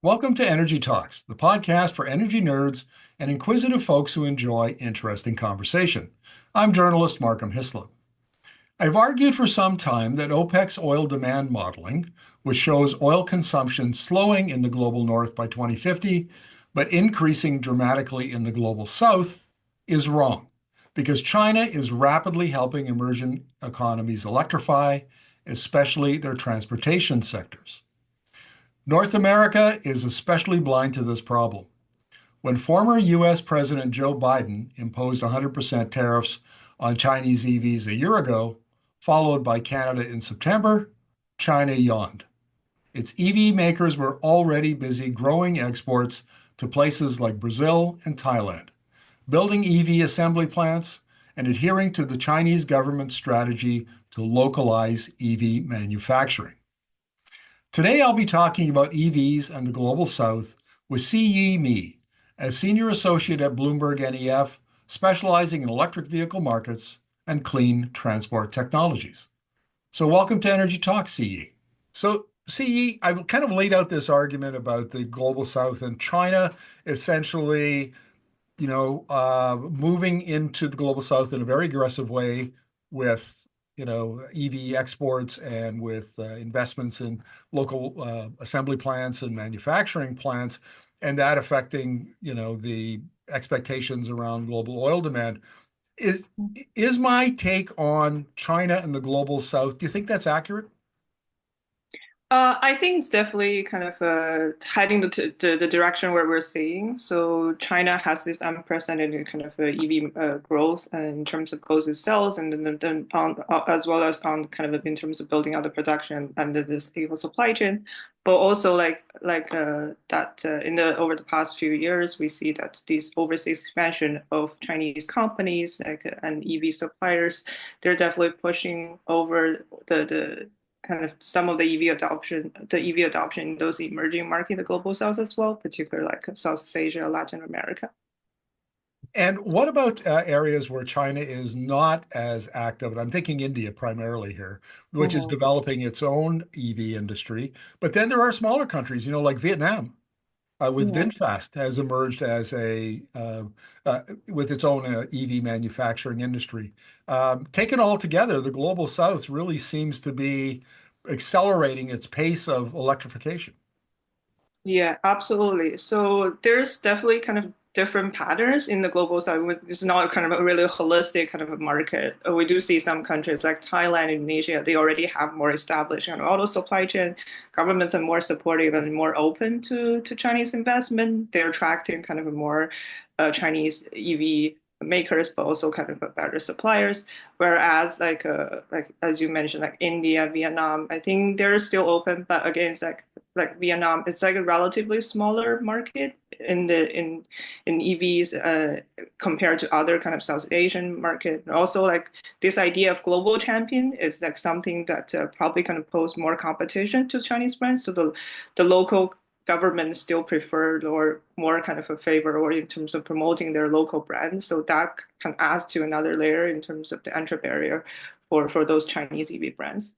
Welcome to Energy Talks, the podcast for energy nerds and inquisitive folks who enjoy interesting conversation. I'm journalist Markham Hislop. I've argued for some time that OPEC's oil demand modeling, which shows oil consumption slowing in the global north by 2050, but increasing dramatically in the global south, is wrong because China is rapidly helping emerging economies electrify, especially their transportation sectors. North America is especially blind to this problem. When former US President Joe Biden imposed 100% tariffs on Chinese EVs a year ago, followed by Canada in September, China yawned. Its EV makers were already busy growing exports to places like Brazil and Thailand, building EV assembly plants, and adhering to the Chinese government's strategy to localize EV manufacturing. Today, I'll be talking about EVs and the Global South with Siyi Mi, a senior associate at BloombergNEF, specializing in electric vehicle markets and clean transport technologies. So welcome to Energy Talk, Siyi. So Siyi, I've kind of laid out this argument about the Global South and China essentially, moving into the Global South in a very aggressive way with EV exports and with investments in local assembly plants and manufacturing plants, and that affecting the expectations around global oil demand. Is my take on China and the Global South, do you think that's accurate? I think it's definitely kind of heading the direction where we're seeing. So China has this unprecedented kind of EV growth in terms of both its sales and then on, as well as on kind of in terms of building out the production and this vehicle supply chain. But also that in the over the past few years, we see that this overseas expansion of Chinese companies and EV suppliers, they're definitely pushing over the kind of some of the EV adoption in those emerging markets, the global south as well, particularly like Southeast Asia, Latin America. And what about areas where China is not as active? And I'm thinking India primarily here, which is Mhm. developing its own EV industry. But then there are smaller countries, like Vietnam, with Yeah. VinFast has emerged as with its own EV manufacturing industry. Taken all together, the global south really seems to be accelerating its pace of electrification. Yeah, absolutely. So there's definitely kind of different patterns in the global side. It's not kind of a really holistic kind of a market. We do see some countries like Thailand, Indonesia, they already have more established kind of auto supply chain. Governments are more supportive and more open to Chinese investment. They're attracting kind of a more Chinese EV makers, but also kind of a better suppliers. Whereas like as you mentioned, like India, Vietnam, I think they're still open, but again, it's like Vietnam, it's like a relatively smaller market in EVs compared to other kind of South Asian market. Also, like this idea of global champion is like something that probably kind of pose more competition to Chinese brands. So the local government still preferred or more kind of a favor or in terms of promoting their local brands. So that can add to another layer in terms of the entry barrier for those Chinese EV brands.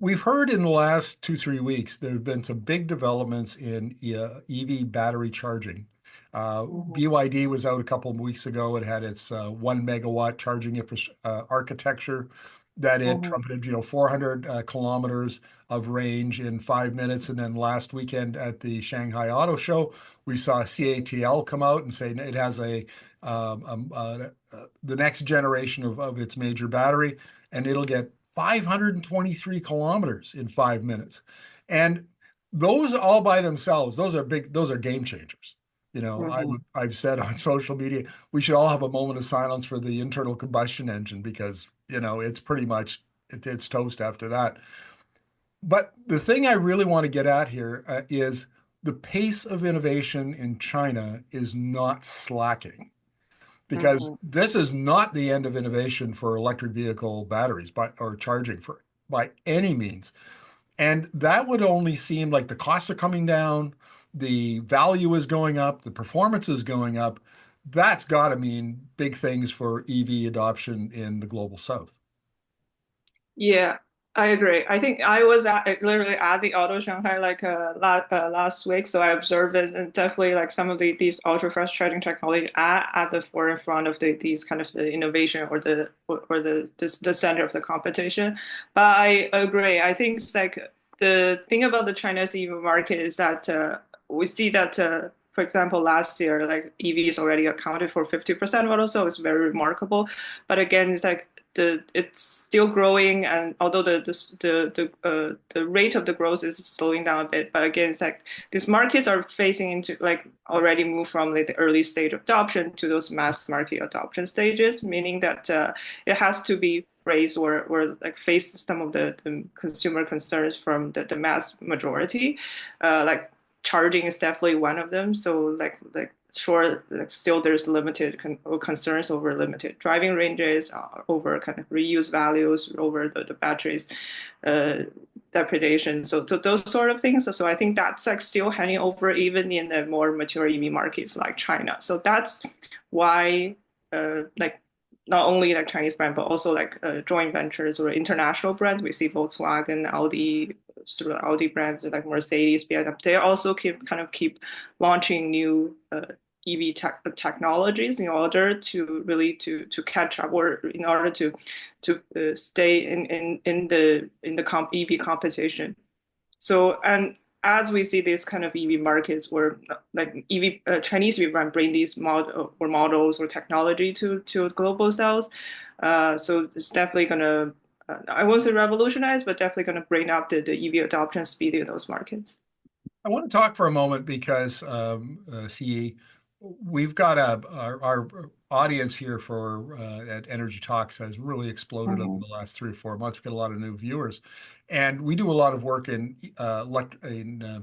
We've heard in the last 3 weeks, there have been some big developments in EV battery charging. Mhm. BYD was out a couple of weeks ago. It had its 1 megawatt charging architecture that it Mhm. trumpeted, 400 kilometers of range in 5 minutes. And then last weekend at the Shanghai Auto Show, we saw CATL come out and say it has the next generation of its major battery, and it'll get 523 kilometers in 5 minutes. And those all by themselves, those are game changers. Mhm. I've said on social media, we should all have a moment of silence for the internal combustion engine because, it's pretty much it's toast after that. But the thing I really want to get at here is the pace of innovation in China is not slacking because Mhm. this is not the end of innovation for electric vehicle batteries or charging by any means. And that would only seem like the costs are coming down, the value is going up, the performance is going up. That's got to mean big things for EV adoption in the global south. Yeah. I agree. I think I was literally at the Auto Shanghai like last week, so I observed it, and definitely like some of these ultra fast charging technology are at the forefront of these kind of the innovation or the center of the competition. But I agree. I think it's like the thing about the Chinese EV market is that we see that. For example, last year, like EVs already accounted for 50% of auto, so it's very remarkable. But again, it's like it's still growing, and although the rate of the growth is slowing down a bit, but again, it's like these markets are facing into like already moved from like the early stage of adoption to those mass market adoption stages, meaning that it has to be raised or like face some of the consumer concerns from the mass majority, like charging is definitely one of them. So like sure, like still there's limited concerns over limited driving ranges, over kind of reuse values, over the batteries, uh, depredation. So those sort of things. So I think that's like still hanging over even in the more mature EV markets like China. So that's why like not only like Chinese brand, but also like joint ventures or international brands. We see Volkswagen, Audi, sort of Audi brands like Mercedes, BMW. They also keep launching new EV technologies in order to really to catch up, or in order to stay in the EV competition. So, and as we see these kind of EV markets where like Chinese EV brand bring these models or technology to global sales, so it's definitely gonna I won't say revolutionize, but definitely gonna bring up the EV adoption speed in those markets. I want to talk for a moment because CE, we've got our audience here for at Energy Talks has really exploded over Mhm. the last 3 or 4 months. We've got a lot of new viewers, and we do a lot of work in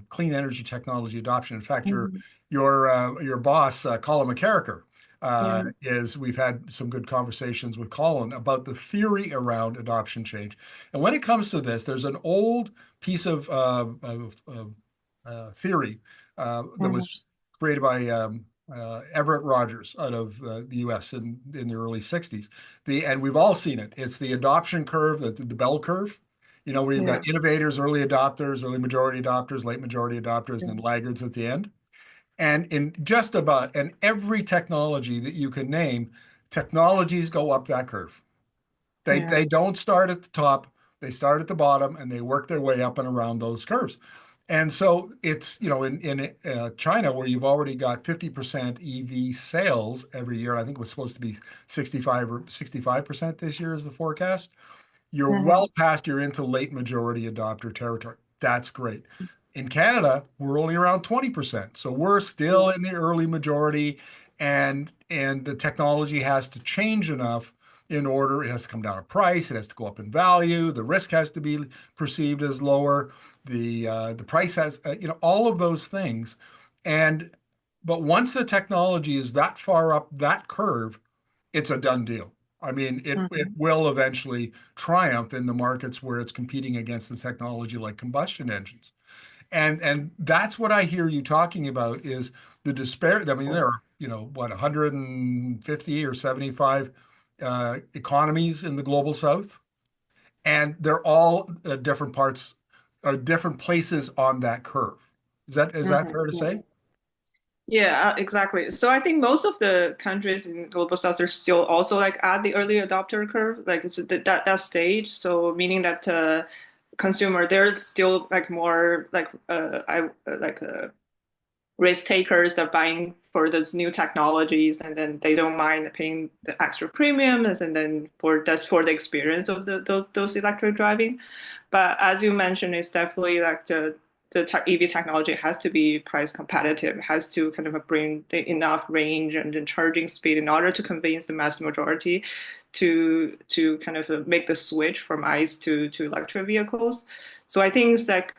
clean energy technology adoption. In fact, Mhm. your boss, Colin McCarricker, Yeah. is we've had some good conversations with Colin about the theory around adoption change. And when it comes to this, there's an old piece of theory that Mhm. was created by Everett Rogers out of the US in the early 60s. And we've all seen it. It's the adoption curve, the bell curve, where you've Yeah. got innovators, early adopters, early majority adopters, late majority adopters, and Yeah. then laggards at the end. And in just about and every technology that you can name, technologies go up that curve. They Yeah. don't start at the top, they start at the bottom and they work their way up and around those curves. And so it's, in China, where you've already got 50% EV sales every year. I think it was supposed to be 65 or 65% this year is the forecast. You're well Mhm. past, you're into late majority adopter territory. That's great. In Canada, we're only around 20%. So we're still in the early majority, and the technology has to change enough in order, it has to come down in price, it has to go up in value, the risk has to be perceived as lower, the price has, all of those things. And but once the technology is that far up that curve, it's a done deal. I mean, it Mhm. will eventually triumph in the markets where it's competing against the technology like combustion engines. And that's what I hear you talking about is the despair. I mean, there are, what, 150 or 75 economies in the global south, and they're all different parts or different places on that curve. Is that fair to say? Mhm. Yeah, exactly. So I think most of the countries in global south are still also like at the early adopter curve, like it's that stage. So meaning that consumer, they're still like more like I like risk takers that are buying for those new technologies, and then they don't mind paying the extra premiums, and then for the experience of those electric driving. But as you mentioned, it's definitely like the EV technology has to be price competitive, has to kind of bring enough range and then charging speed in order to convince the mass majority to kind of make the switch from ICE to electric vehicles. So I think it's like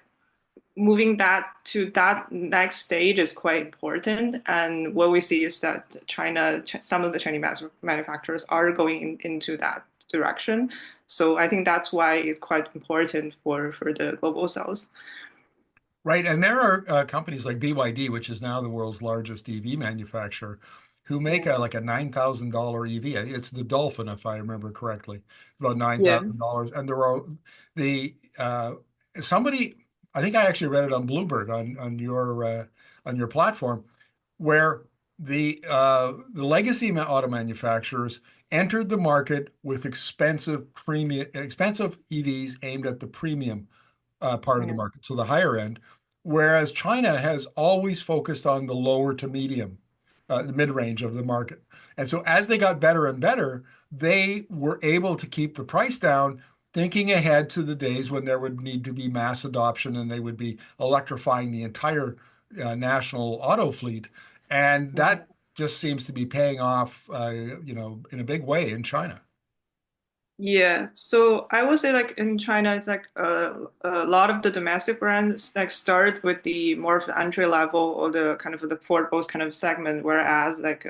moving that to that next stage is quite important. And what we see is that some of the Chinese manufacturers are going into that direction. So I think that's why it's quite important for the global sales. Right. And there are companies like BYD, which is now the world's largest EV manufacturer, who make a like a $9,000 EV. It's the Dolphin, if I remember correctly, about Yeah. $9,000. And there are the somebody, I think I actually read it on Bloomberg on your platform, where the legacy auto manufacturers entered the market with expensive EVs aimed at the premium part of the Yeah. market, so the higher end, whereas China has always focused on the lower to medium, the mid-range of the market. And so as they got better and better, they were able to keep the price down, thinking ahead to the days when there would need to be mass adoption and they would be electrifying the entire national auto fleet. And Mhm. that just seems to be paying off, in a big way in China. Yeah, so I would say like in China, it's like a lot of the domestic brands like start with the more of the entry level or the kind of the affordable kind of segment, whereas like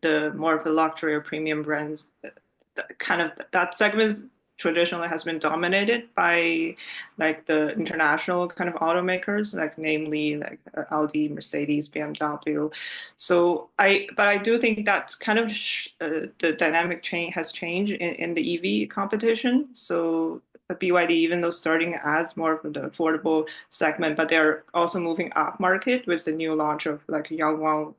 the more of the luxury or premium brands, kind of that segment traditionally has been dominated by like the international kind of automakers, like namely like Audi, Mercedes, BMW. But I do think that's kind of the dynamic change has changed in the EV competition. So the BYD, even though starting as more of the affordable segment, but they're also moving up market with the new launch of like Yangwang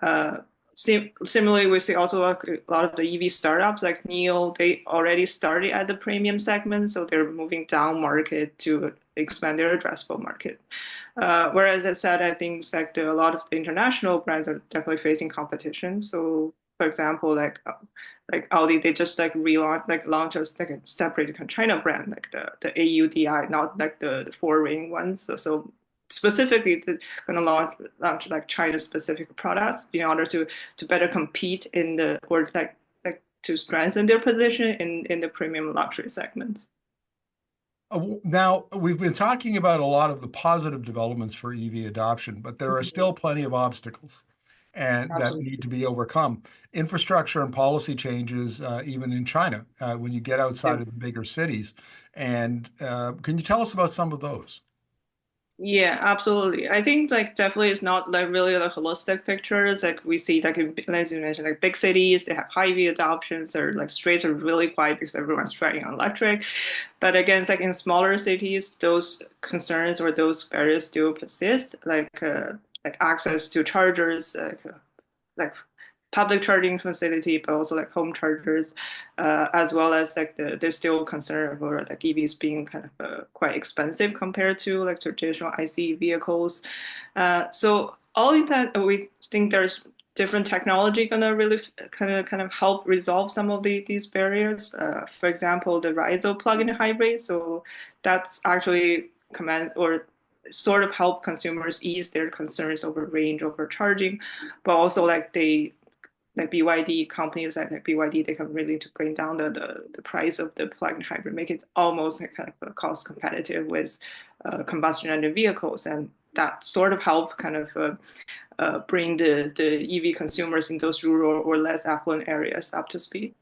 uh, similarly, we see also like a lot of the EV startups like NIO, they already started at the premium segment, so they're moving down market to expand their addressable market. Whereas I said, I think it's like a lot of the international brands are definitely facing competition. So, for example, like Audi, they just like relaunch like launch as like a separate China brand, like the AUDI, not like the four ring ones. So specifically going to launch like China specific products in order to better compete in the or like to strengthen their position in the premium luxury segments. Now, we've been talking about a lot of the positive developments for EV adoption, but there are Mhm. still plenty of obstacles and that need Absolutely. to be overcome. Infrastructure and policy changes, even in China, when you get outside Yeah. of the bigger cities. And can you tell us about some of those? Yeah, absolutely. I think like definitely it's not like really the holistic pictures. Like we see like as you mentioned, like big cities, they have high V adoptions or like streets are really quiet because everyone's driving on electric. But again, it's like in smaller cities, those concerns or those barriers still persist, like access to chargers, like public charging facility, but also like home chargers, as well as like there's still concern over like EVs being kind of quite expensive compared to like traditional ICE vehicles. So all of that, we think there's different technology gonna really kind of help resolve some of these barriers. For example, the Riso plug-in hybrid. So that's actually command or sort of help consumers ease their concerns over range over charging, but also like they like BYD companies like BYD, they can really to bring down the price of the plug-in hybrid, make it almost like kind of cost competitive with combustion engine vehicles, and that sort of help kind of bring the EV consumers in those rural or less affluent areas up to speed.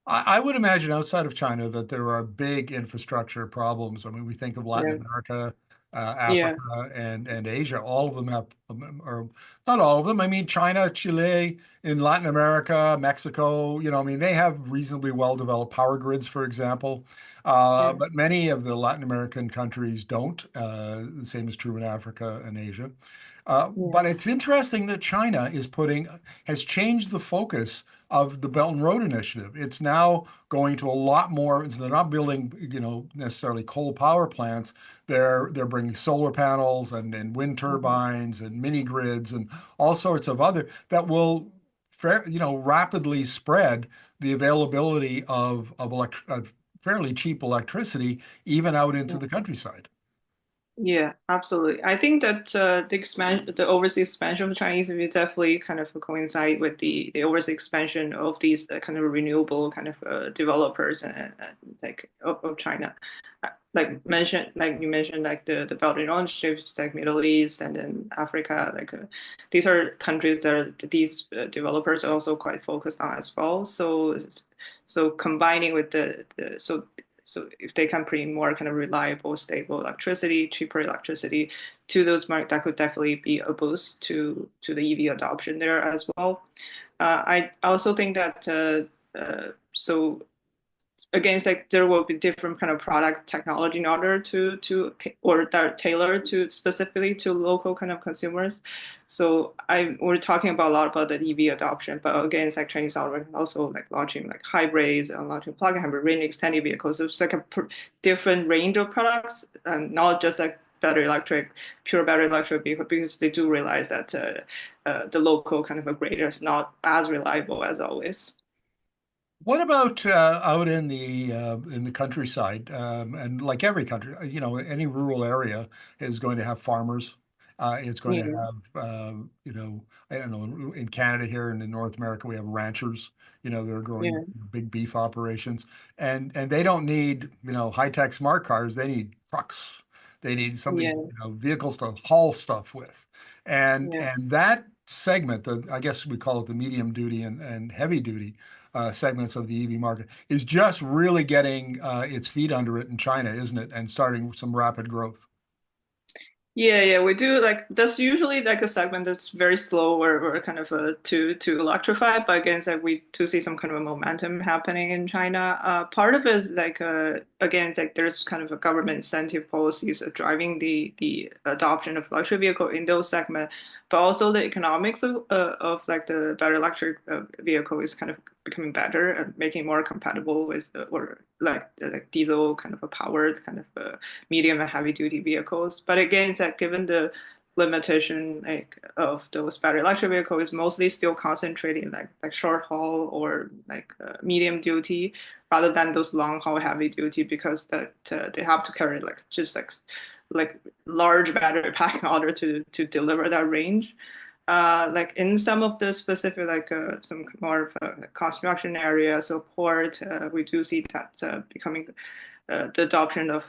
I would imagine outside of China that there are big infrastructure problems. I mean, we think of Latin Yeah, America, yeah, Africa, and Asia. All of them have, or not all of them. I mean, China, Chile, in Latin America, Mexico. I mean, they have reasonably well-developed power grids, for example. yeah, But many of the Latin American countries don't. The same is true in Africa and Asia. yeah, But it's interesting that China has changed the focus of the Belt and Road Initiative. It's now going to a lot more. They're not building, necessarily coal power plants. They're bringing solar panels and wind mhm, turbines and mini grids and all sorts of other that will, rapidly spread the availability of fairly cheap electricity even out into yeah. the countryside. Yeah, absolutely. I think that the overseas expansion of Chinese will definitely kind of coincide with the overseas expansion of these kind of renewable kind of developers and like of China. Like you mentioned, like the Belt and Road Initiative, like Middle East and then Africa. Like these are countries that these developers are also quite focused on as well. So combining with the So if they can bring more kind of reliable, stable electricity, cheaper electricity to those markets, that could definitely be a boost to the EV adoption there as well. I also think that so again, it's like there will be different kind of product technology in order to or that are tailored to specifically to local kind of consumers. So we're talking about a lot about the EV adoption, but again, it's like Chinese automakers also like launching like hybrids and launching plug-in hybrid range extended vehicles. So it's like a different range of products and not just like pure battery electric vehicle, because they do realize that the local kind of a grader is not as reliable as always. What about out in the countryside, and like every country, any rural area is going to have farmers. It's going to Yeah, have, I don't know, in Canada here and in North America, we have ranchers. They're growing yeah, big beef operations, and they don't need, high-tech smart cars. They need trucks. They need something, yeah, vehicles to haul stuff with, and yeah. and that segment, I guess we call it the medium duty and heavy duty segments of the EV market is just really getting its feet under it in China, isn't it? And starting some rapid growth. Yeah, yeah, we do like that's usually like a segment that's very slow or kind of to electrify, but again, it's like we do see some kind of a momentum happening in China. Part of it is like again, it's like there's kind of a government incentive policies driving the adoption of electric vehicle in those segments, but also the economics of like the battery electric vehicle is kind of becoming better and making more compatible with or like diesel kind of a powered kind of medium and heavy duty vehicles. But again, it's that given the limitation like of those battery electric vehicles is mostly still concentrating like short haul or like medium duty rather than those long haul heavy duty because that they have to carry like just like large battery pack in order to deliver that range. Like in some of the specific, like some more of a construction area support, we do see that becoming the adoption of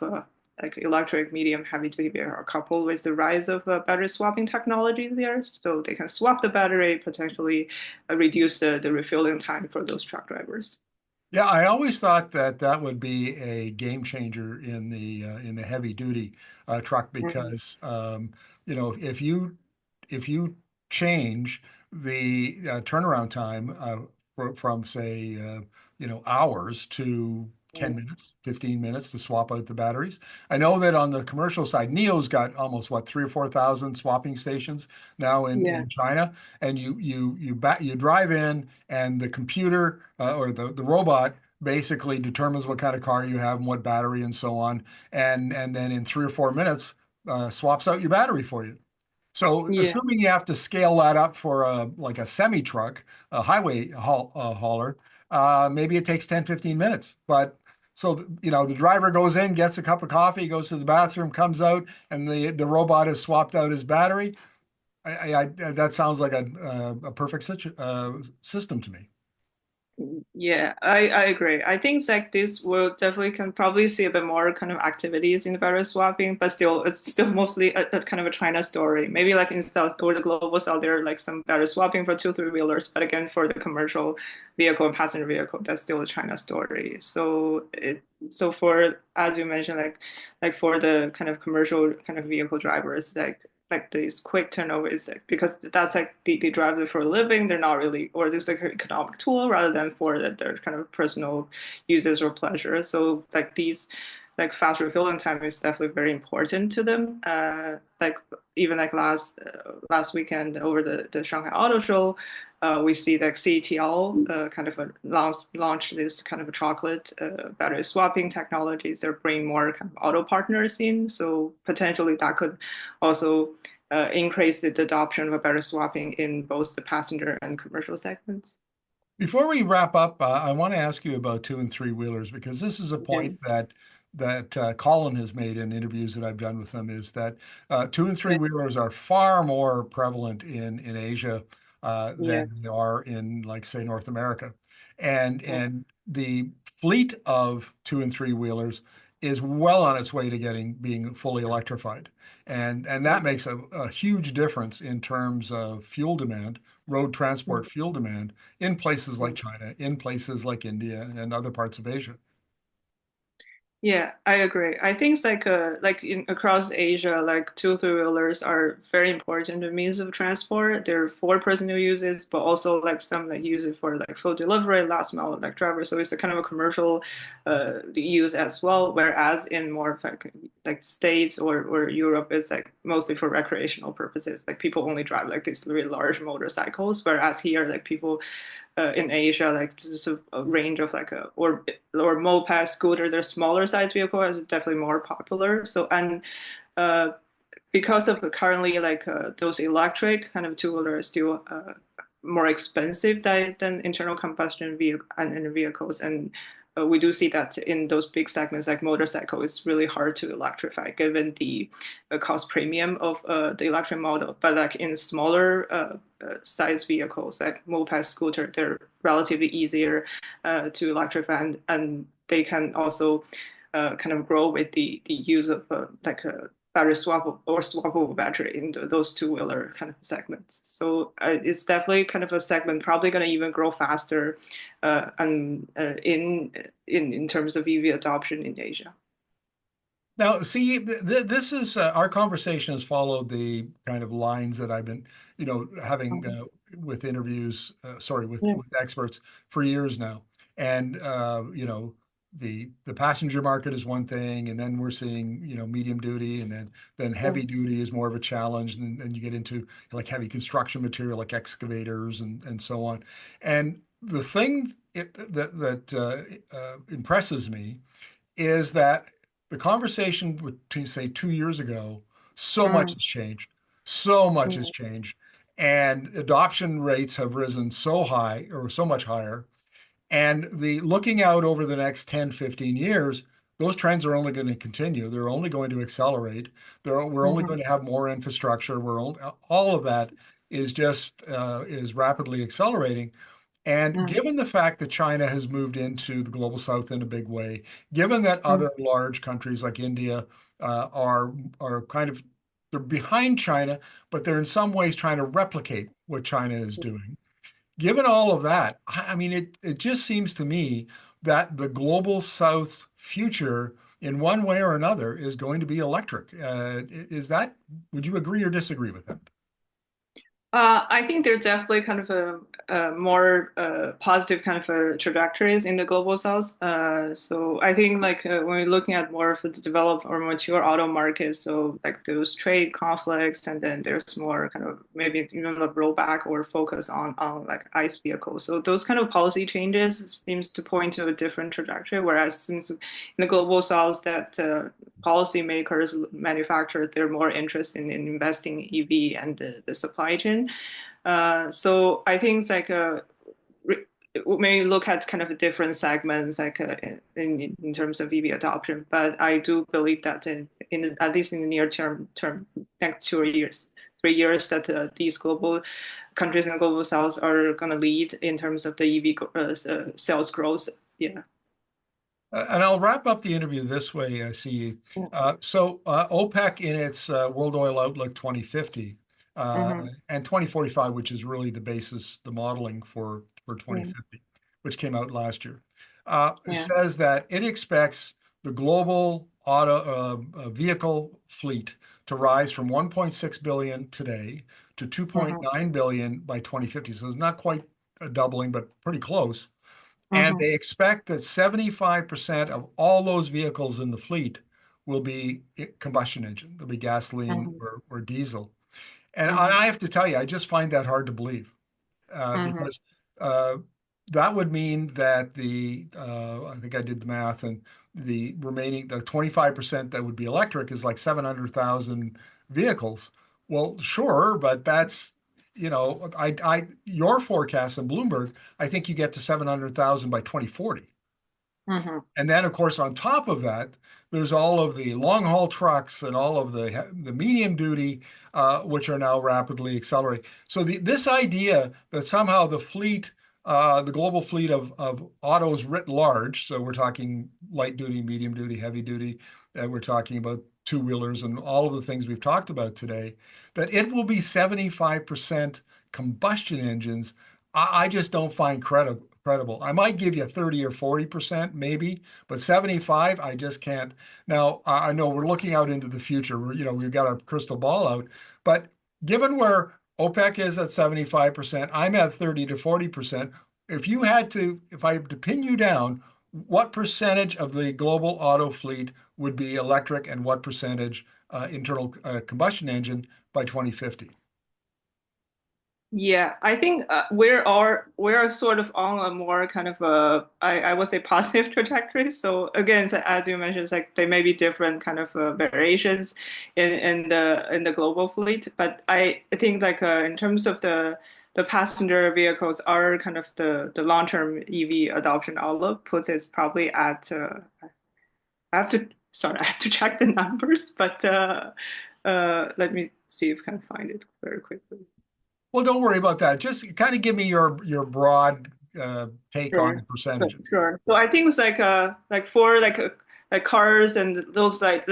like electric, medium, heavy duty vehicle coupled with the rise of battery swapping technology there. So they can swap the battery, potentially reduce the refueling time for those truck drivers. Yeah, I always thought that that would be a game changer in the heavy duty truck Mhm. because if you change the turnaround time from say hours to 10 minutes, 15 minutes to swap out the batteries. I know that on the commercial side, NIO's got almost what 3 or 4,000 swapping stations now Yeah, in China, and you drive in, and the computer or the robot basically determines what kind of car you have and what battery and so on, and then in 3 or 4 minutes swaps out your battery for you. So, yeah, assuming you have to scale that up for like a semi truck, a hauler, maybe it takes 10, 15 minutes. But so, the driver goes in, gets a cup of coffee, goes to the bathroom, comes out, and the robot has swapped out his battery. That sounds like a perfect system to me. yeah. I agree. I think like this will definitely can probably see a bit more kind of activities in the battery swapping, but still it's still mostly a kind of a China story. Maybe like in South or the global South there are like some battery swapping for two, three-wheelers, but again for the commercial vehicle and passenger vehicle, that's still a China story. So for as you mentioned, like for the kind of commercial kind of vehicle drivers, like these quick turnovers because that's like they drive it for a living. They're not really, or this like an economic tool rather than for that their kind of personal uses or pleasure. So like these like fast refilling time is definitely very important to them. Like even like last weekend over the Shanghai Auto Show, we see that CATL kind of launched this kind of a chocolate battery swapping technologies. They're bringing more kind of auto partners in, so potentially that could also increase the adoption of a battery swapping in both the passenger and commercial segments. Before we wrap up, I want to ask you about two and three wheelers because this is a Yeah, point that Colin has made in interviews that I've done with him is that two and three yeah, wheelers are far more prevalent in Asia yeah, than they are in, like, say, North America, and yeah, and the fleet of two and three wheelers is well on its way to being fully electrified, and yeah, that makes a huge difference in terms of fuel demand, road yeah. transport fuel demand in places like China, in places like India and other parts of Asia. Yeah, I agree. I think it's like in across Asia, like two, three-wheelers are very important means of transport. They're for personal uses, but also like some that use it for like food delivery, last mile like driver. So it's a kind of a commercial use as well. Whereas in more of like States or Europe, it's like mostly for recreational purposes. Like people only drive like these really large motorcycles. Whereas here, like people in Asia, like this is a range of like a or moped, scooter. Their smaller size vehicle is definitely more popular. So and uh, because of currently like those electric kind of two-wheeler are still more expensive than internal combustion vehicle and vehicles, and we do see that in those big segments like motorcycle, it's really hard to electrify given the cost premium of the electric model. But like in smaller size vehicles like moped, scooter, they're relatively easier to electrify, and they can also kind of grow with the use of like a battery swappable or swappable battery in those two-wheeler kind of segments. So it's definitely kind of a segment probably going to even grow faster and in terms of EV adoption in Asia. Now, see, this is our conversation has followed the kind of lines that I've been, having Mhm. with interviews, sorry, Yeah. with experts for years now. And the passenger market is one thing, and then we're seeing, medium duty, and then heavy duty is more of a challenge, and then you get into like heavy construction material, like excavators and so on. And the thing that impresses me is that the conversation between, say, 2 years ago, so much Mhm. has changed. So much has Mhm. changed. And adoption rates have risen so high or so much higher. And the looking out over the next 10, 15 years, those trends are only going to continue. They're only going to accelerate. We're only Mhm. going to have more infrastructure. All of that is just is rapidly accelerating. And Mhm. given the fact that China has moved into the global south in a big way, given that Mhm. other large countries like India are kind of they're behind China, but they're in some ways trying to replicate what China is doing. Given all of that, I mean, it just seems to me that the global south's future, in one way or another, is going to be electric. Would you agree or disagree with that? I think there's definitely kind of a more positive kind of trajectories in the global south. So I think like when we're looking at more of the developed or mature auto markets, so like those trade conflicts, and then there's more kind of maybe even a rollback or focus on like ICE vehicles. So those kind of policy changes seems to point to a different trajectory. Whereas since in the global south that policymakers, manufacturers, they're more interested in investing in EV and the supply chain. So I think it's like we may look at kind of different segments, like in terms of EV adoption. But I do believe that at least in the near term, next 2 years, 3 years, that these global countries in the global south are going to lead in terms of the EV sales growth. Yeah. And I'll wrap up the interview this way, see. OPEC in its World Oil Outlook 2050 Mm-hmm. and 2045, which is really the basis, the modeling for Yeah. 2050, which came out last year, Yeah. says that it expects the global auto vehicle fleet to rise from 1.6 billion today to Mm-hmm. 2.9 billion by 2050. So it's not quite a doubling, but pretty close. And Mm-hmm. they expect that 75% of all those vehicles in the fleet will be combustion engine. They'll be gasoline Mm-hmm. or diesel. And Mm-hmm. I have to tell you, I just find that hard to believe Mm-hmm. because uh, that would mean that I think I did the math, and the 25% that would be electric is like 700,000 vehicles. Well, sure, but that's, your forecast in Bloomberg, I think you get to 700,000 by 2040. Mm-hmm. And then, of course, on top of that, there's all of the long haul trucks and all of the medium duty, which are now rapidly accelerating. So this idea that somehow the global fleet of autos writ large, so we're talking light duty, medium duty, heavy duty, we're talking about two-wheelers and all of the things we've talked about today, that it will be 75% combustion engines. I just don't find incredible. I might give you 30 or 40% maybe, but 75, I just can't. Now, I know we're looking out into the future. We've got our crystal ball out, but given where OPEC is at 75%, I'm at 30 to 40%. If I had to pin you down, what percentage of the global auto fleet would be electric and what percentage internal combustion engine by 2050? Yeah, I think we're sort of on a more kind of I would say positive trajectory. So again, so as you mentioned, it's like there may be different kind of variations in the global fleet, but I think like in terms of the passenger vehicles, are kind of the long-term EV adoption outlook puts it probably at I have to sorry I have to check the numbers, but let me see if I can find it very quickly. Well, don't worry about that. Just kind of give me your broad take on the Sure, percentages. sure. So I think it's like for like cars and those like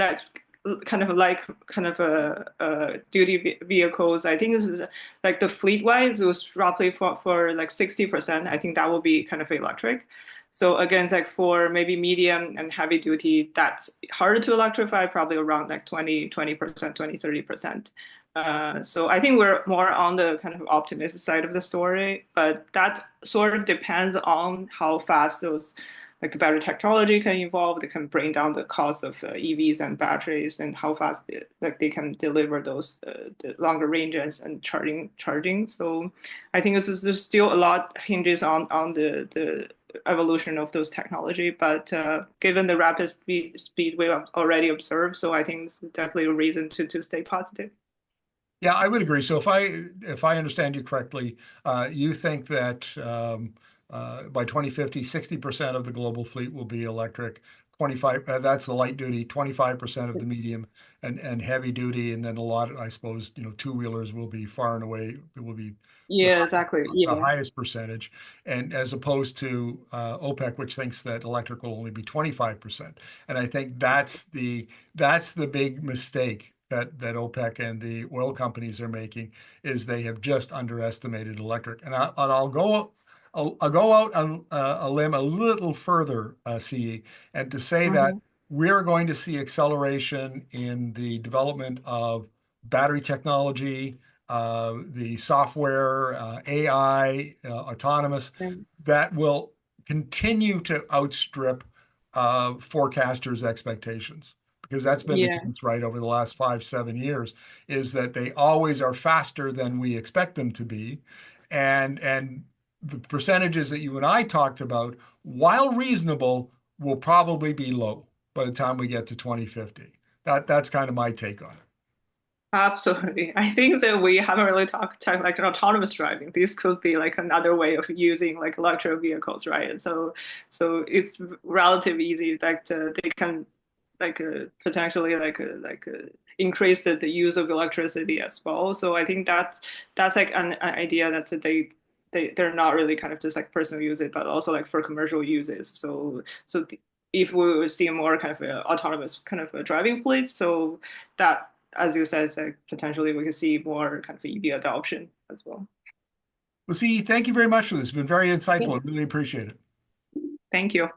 kind of like kind of duty vehicles. I think this is like the fleet wise, it was roughly for like 60%. I think that will be kind of electric. So again, it's like for maybe medium and heavy duty, that's harder to electrify, probably around like 20%, 30%. So I think we're more on the kind of optimistic side of the story, but that sort of depends on how fast those like the battery technology can evolve. They can bring down the cost of EVs and batteries, and how fast they can deliver those the longer ranges and charging. So I think there's still a lot hinges on the evolution of those technology, but given the rapid speed we have already observed, so I think it's definitely a reason to stay positive. Yeah, I would agree. So if I understand you correctly, you think that by 2050, 60% of the global fleet will be electric, 25, that's the light duty, 25% of the medium and heavy duty, and then a lot, I suppose, two-wheelers will be far and away, it will be the, Yeah, exactly. the Yeah. highest percentage, and as opposed to OPEC, which thinks that electric will only be 25%. And I think that's the big mistake that OPEC and the oil companies are making, is they have just underestimated electric. And I'll go out on a limb a little further, CE, and to say that Hmm. we're going to see acceleration in the development of battery technology, the software, AI, autonomous, that will continue to outstrip forecasters' expectations. Because that's been the Yeah. case, right, over the last 5, 7 years, is that they always are faster than we expect them to be. And the percentages that you and I talked about, while reasonable, will probably be low by the time we get to 2050. That's kind of my take on it. Absolutely. I think that we haven't really talked like autonomous driving. This could be like another way of using like electric vehicles, right? So it's relatively easy. Like they can like potentially increase the use of electricity as well. So I think that's like an idea that they're not really kind of just like personal use it, but also like for commercial uses. If we would see more kind of autonomous kind of driving fleets, so that, as you said, it's like potentially we could see more kind of EV adoption as well. Well, see, thank you very much for this. It's been very Yeah. insightful. I really appreciate it. Thank you.